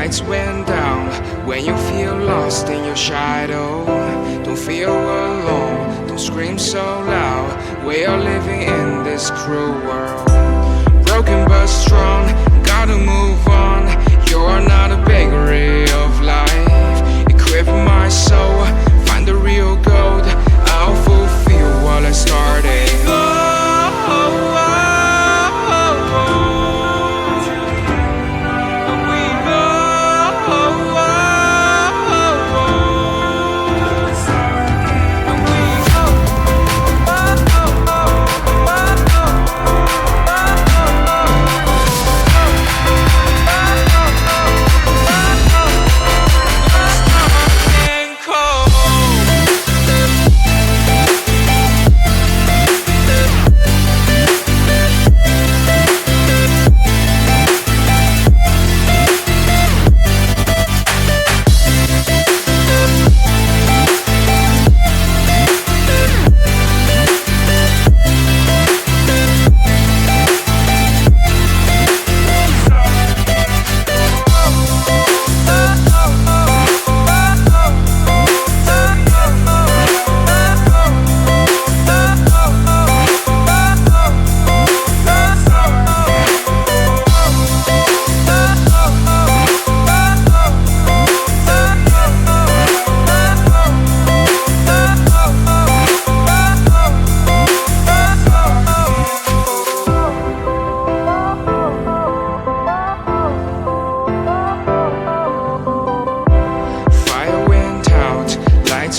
lights went down. When you feel lost in your shadow, don't feel alone, don't scream so loud. We are living in this cruel world, broken but strong, gotta move on. You're not a bakery of life, equip my soul, find the real gold. I'll fulfill what I started.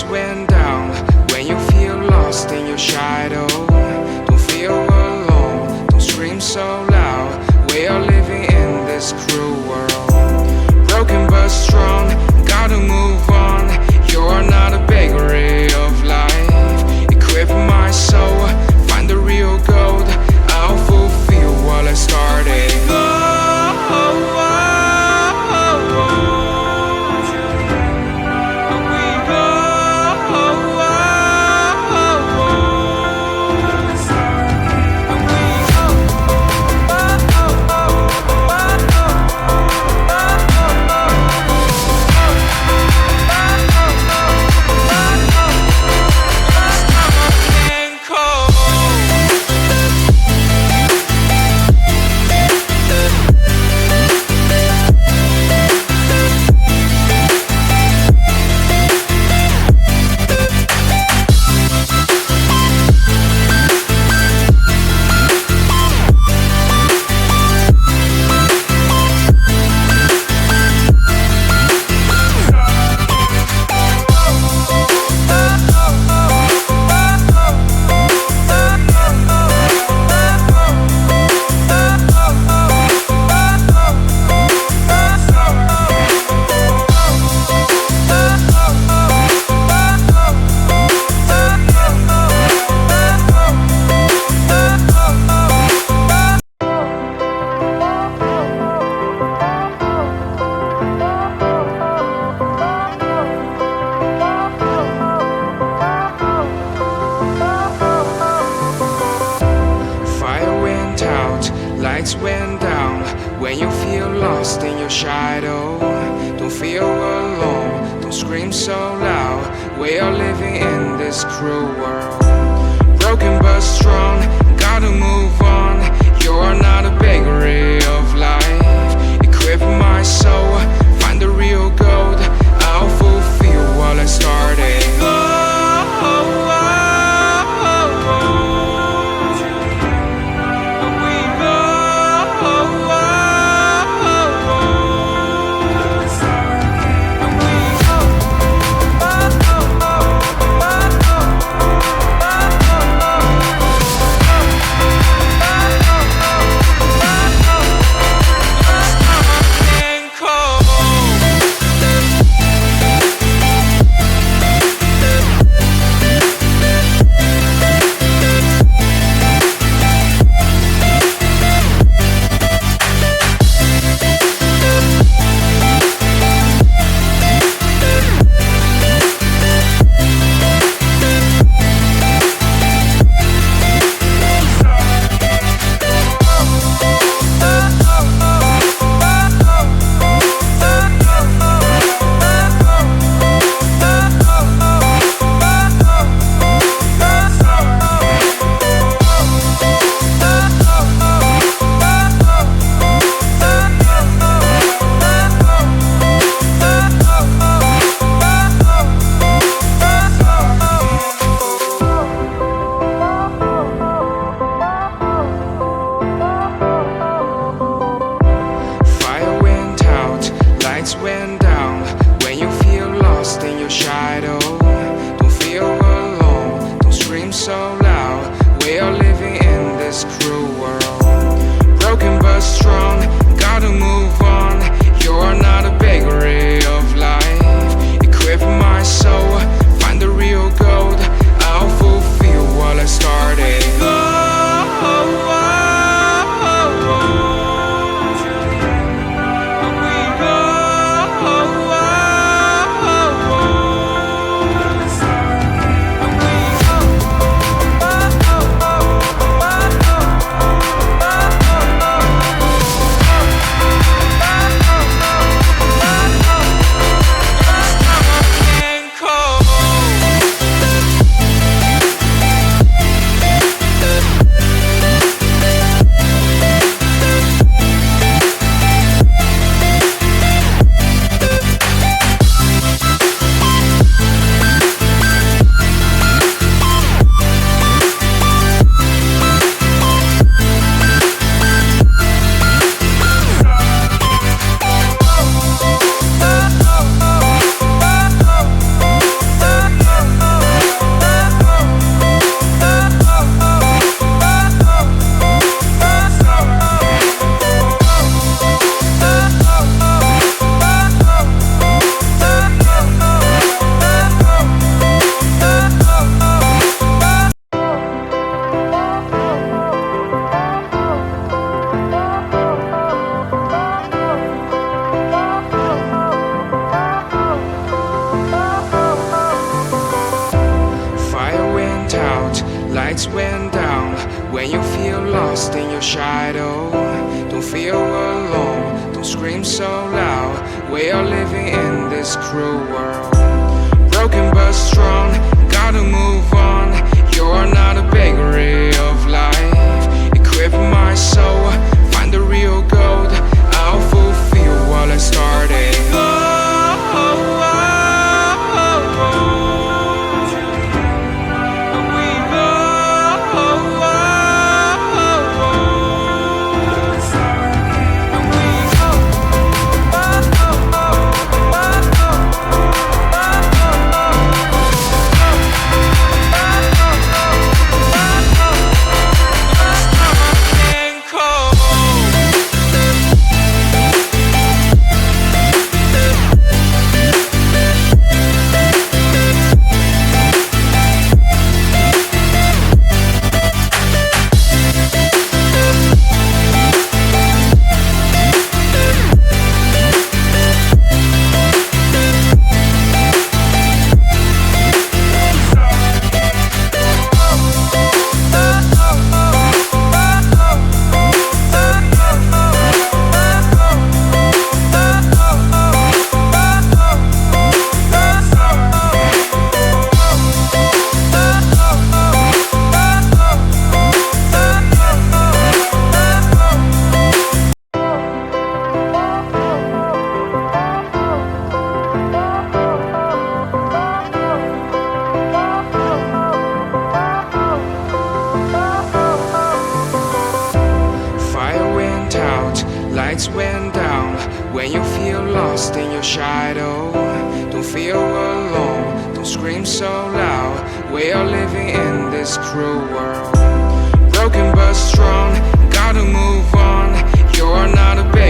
Went down. When you feel lost in your shadow, don't feel alone, don't scream so loud. We are living in this cruel world, broken but strong, gotta move on. You're not a bakery of life, equip my soul, find the real gold. I'll fulfill what I started. Lights went down. When you feel lost in your shadow, don't feel alone, don't scream so loud. We are living in this cruel world, broken but strong, gotta move on. You're not a bakery of life, equip my soul, find the real gold. I'll fulfill what I started. lights went down. When you feel lost in your shadow, don't feel alone, don't scream so loud. We are living in this cruel world. Broken but strong, gotta move on. You're not a bakery of life. Equip my soul, find the real gold. I'll fulfill what I started. Lights went down. When you feel lost in your shadow, don't feel alone, don't scream so loud. We are living in this cruel world. Broken but strong, gotta move on. You're not a baby.